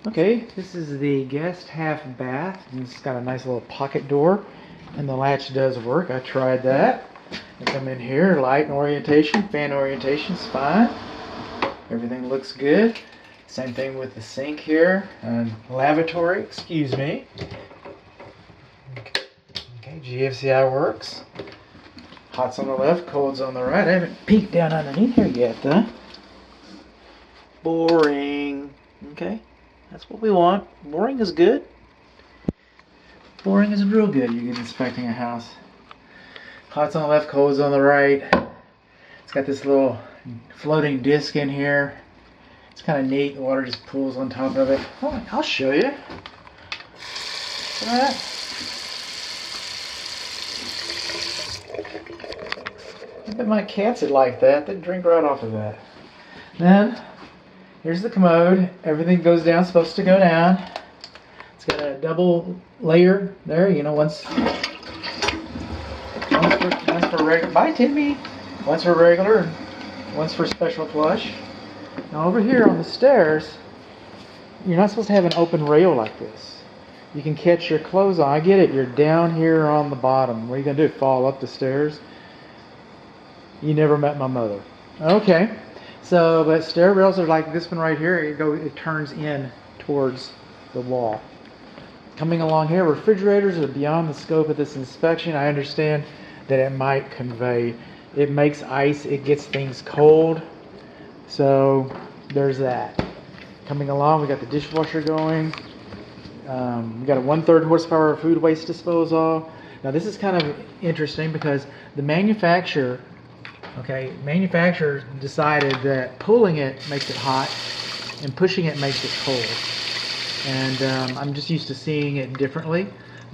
Okay, this is the guest half bath, and it's got a nice little pocket door, and the latch does work. I tried that. I come in here, light orientation, fan orientation's fine. Everything looks good. Same thing with the sink here and lavatory, excuse me. Okay, GFCI works. Hot's on the left, cold's on the right. I haven't peeked down underneath here yet, though. Boring. Okay. That's what we want. Boring is good. Boring is real good. You get inspecting a house. Hot's on the left, cold's on the right. It's got this little floating disc in here. It's kind of neat. The water just pools on top of it. Oh, I'll show you. See that? I bet my cats would like that. They'd drink right off of that. Then, here's the commode. Everything goes down, supposed to go down. It's got a double layer there, you know, once for regular. Bye, Timmy. Once for regular, once for special flush. Now over here on the stairs, you're not supposed to have an open rail like this. You can catch your clothes on. I get it. You're down here on the bottom. What are you gonna do? Fall up the stairs? You never met my mother. Okay. So, but stair rails are like this one right here. It turns in towards the wall. Coming along here, refrigerators are beyond the scope of this inspection. I understand that it might convey. It makes ice. It gets things cold. So there's that. Coming along, we got the dishwasher going. We got a 1/3 horsepower food waste disposal. Now this is kind of interesting because the manufacturer decided that pulling it makes it hot and pushing it makes it cold. And I'm just used to seeing it differently,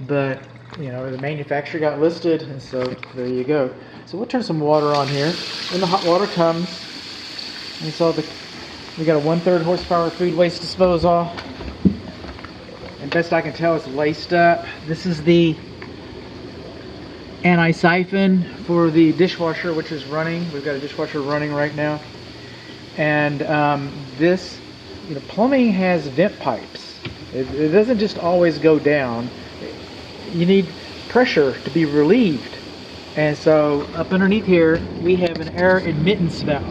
but you know, the manufacturer got listed, and so there you go. So we'll turn some water on here. When the hot water comes, we got a 1/3 horsepower food waste disposal. And best I can tell, it's laced up. This is the anti-siphon for the dishwasher, which is running. We've got a dishwasher running right now. And this, you know, plumbing has vent pipes. It doesn't just always go down. You need pressure to be relieved. And so up underneath here, we have an air admittance valve.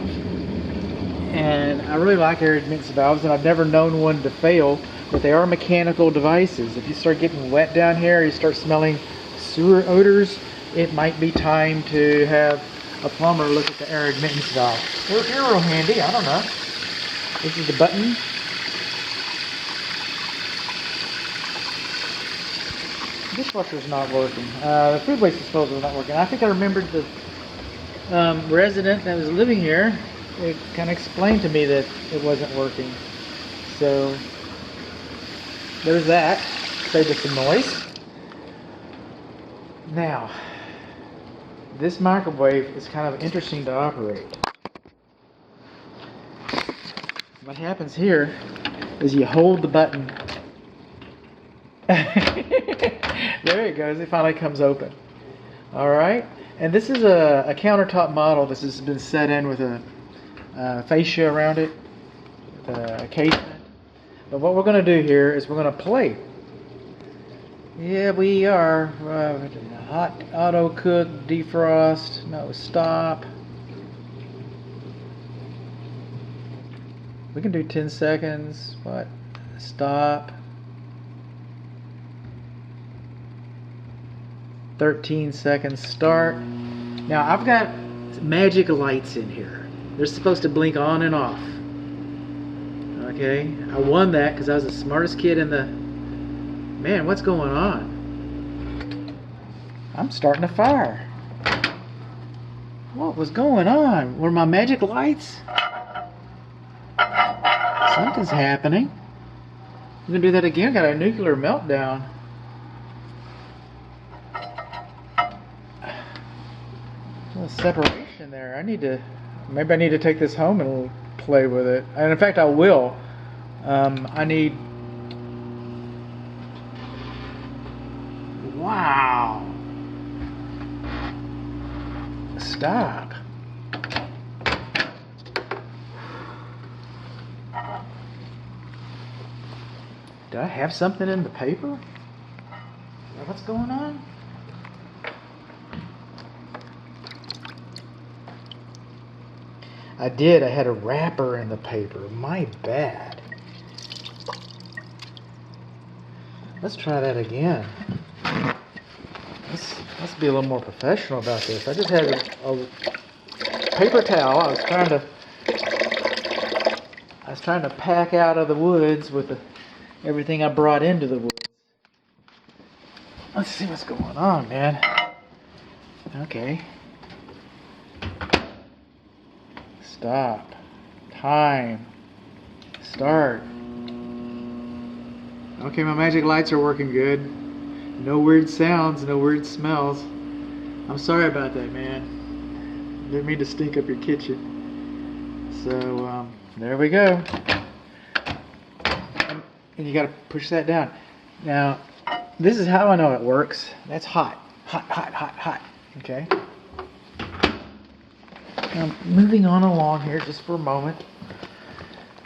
And I really like air admittance valves, and I've never known one to fail, but they are mechanical devices. If you start getting wet down here, you start smelling sewer odors, it might be time to have a plumber look at the air admittance valve. They're real handy, I don't know. This is the button. The dishwasher's not working. The food waste disposal is not working. I think I remembered the resident that was living here. It kind of explained to me that it wasn't working. So there's that. Saved us some noise. Now, this microwave is kind of interesting to operate. What happens here is you hold the button. There it goes. It finally comes open. All right. And this is a countertop model. This has been set in with a fascia around it, a casement. But what we're going to do here is we're going to play. Yeah, we are. Hot auto cook, defrost. No, stop. We can do 10 seconds. What? Stop. 13 seconds. Start. Now I've got magic lights in here. They're supposed to blink on and off. Okay, I won that because I was the smartest kid in the... Man, what's going on? I'm starting a fire. What was going on? Were my magic lights? Something's happening. I'm gonna do that again. Got a nuclear meltdown. A little separation there. Maybe I need to take this home and play with it. And in fact, I will. I need... Wow. Stop. Did I have something in the paper? Is that what's going on? I did. I had a wrapper in the paper. My bad. Let's try that again. Let's be a little more professional about this. I just had a paper towel. I was trying to pack out of the woods with everything I brought into the woods. Let's see what's going on, man. Okay. Stop. Time. Start. Okay, my magic lights are working good. No weird sounds, no weird smells. I'm sorry about that, man. Didn't mean to stink up your kitchen. So, there we go. And you gotta push that down. Now, this is how I know it works. That's hot. Hot, hot, hot, hot. Okay? Now, moving on along here just for a moment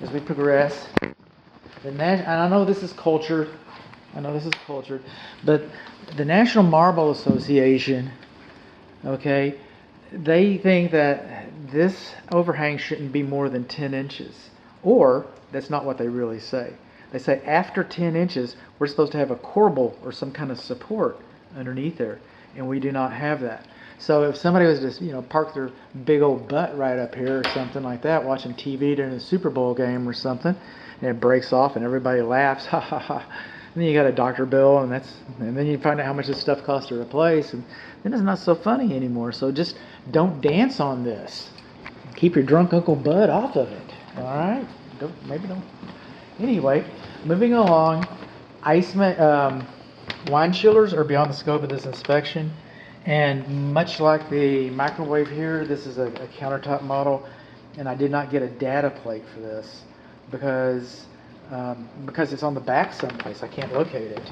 as we progress. And I know this is cultured. But the National Marble Association, okay, they think that this overhang shouldn't be more than 10 inches. Or, that's not what they really say. They say after 10 inches, we're supposed to have a corbel or some kind of support underneath there. And we do not have that. So if somebody was just, park their big old butt right up here or something like that, watching TV during a Super Bowl game or something, and it breaks off and everybody laughs, ha ha ha. And then you got a doctor bill, and then you find out how much this stuff costs to replace, and then it's not so funny anymore. So just don't dance on this. Keep your drunk Uncle Bud off of it. All right? Maybe don't. Anyway, moving along, wine chillers are beyond the scope of this inspection. And much like the microwave here, this is a countertop model, and I did not get a data plate for this because it's on the back someplace. I can't locate it.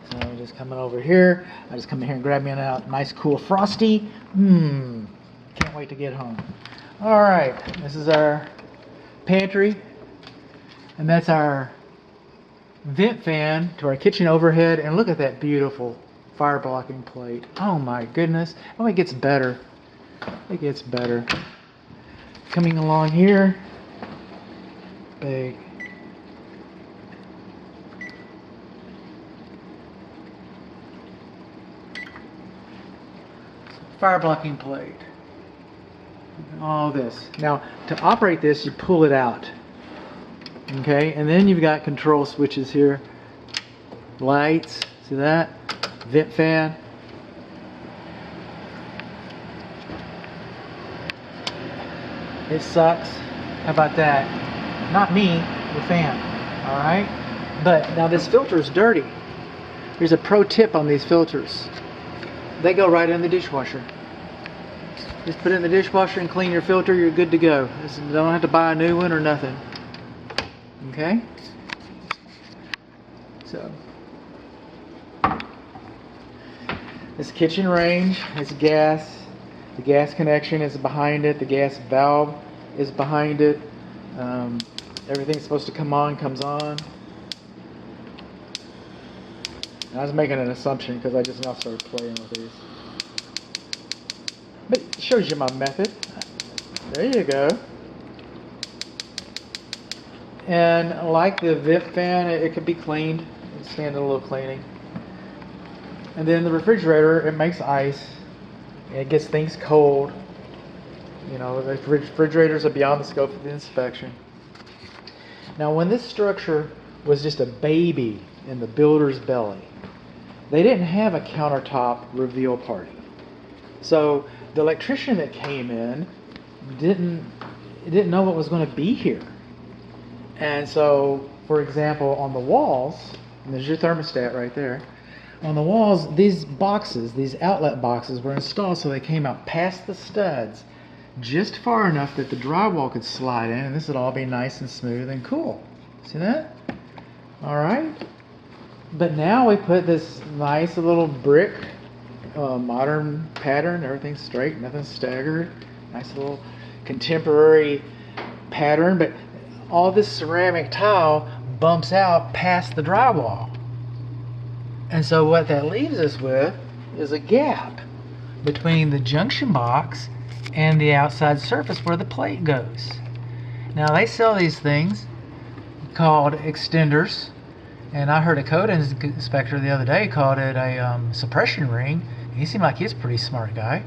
So I'm just coming over here. I just come in here and grab me a nice cool Frosty. Can't wait to get home. All right, this is our pantry, and that's our vent fan to our kitchen overhead. And look at that beautiful fire blocking plate. Oh my goodness. Oh, it gets better. It gets better. Coming along here, big fire blocking plate. All this. Now, to operate this, you pull it out. Okay, and then you've got control switches here. Lights, see that? Vent fan. It sucks. How about that? Not me, the fan. Alright? But now this filter is dirty. Here's a pro tip on these filters. They go right in the dishwasher. Just put it in the dishwasher and clean your filter, you're good to go. You don't have to buy a new one or nothing. Okay? So this kitchen range is gas. The gas connection is behind it. The gas valve is behind it. Everything's supposed to come on, comes on. I was making an assumption because I just now started playing with these. But it shows you my method. There you go. And like the vent fan, it could be cleaned. It stand a little cleaning. And then the refrigerator, it makes ice. It gets things cold. The refrigerators are beyond the scope of the inspection. Now, when this structure was just a baby in the builder's belly, they didn't have a countertop reveal party. So the electrician that came in didn't know what was going to be here. And so, for example, on the walls, and there's your thermostat right there, on the walls, these boxes, these outlet boxes were installed so they came out past the studs just far enough that the drywall could slide in, and this would all be nice and smooth and cool. See that? All right. But now we put this nice little brick, modern pattern. Everything's straight, nothing's staggered. Nice little contemporary pattern, but all this ceramic tile bumps out past the drywall. And so what that leaves us with is a gap between the junction box and the outside surface where the plate goes. Now they sell these things called extenders, and I heard a code inspector the other day called it a suppression ring. He seemed like he's a pretty smart guy.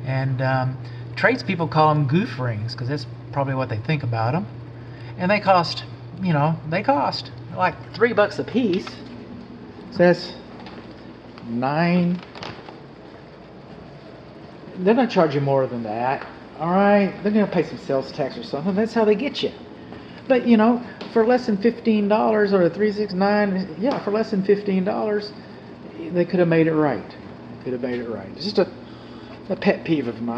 And tradespeople call them goof rings because that's probably what they think about them. And they cost, like $3 a piece. So that's $9. They're gonna charge you more than that. All right, they're gonna pay some sales tax or something. That's how they get you. But for less than $15 or $369, yeah, for less than $15, they could have made it right. It's just a pet peeve of mine.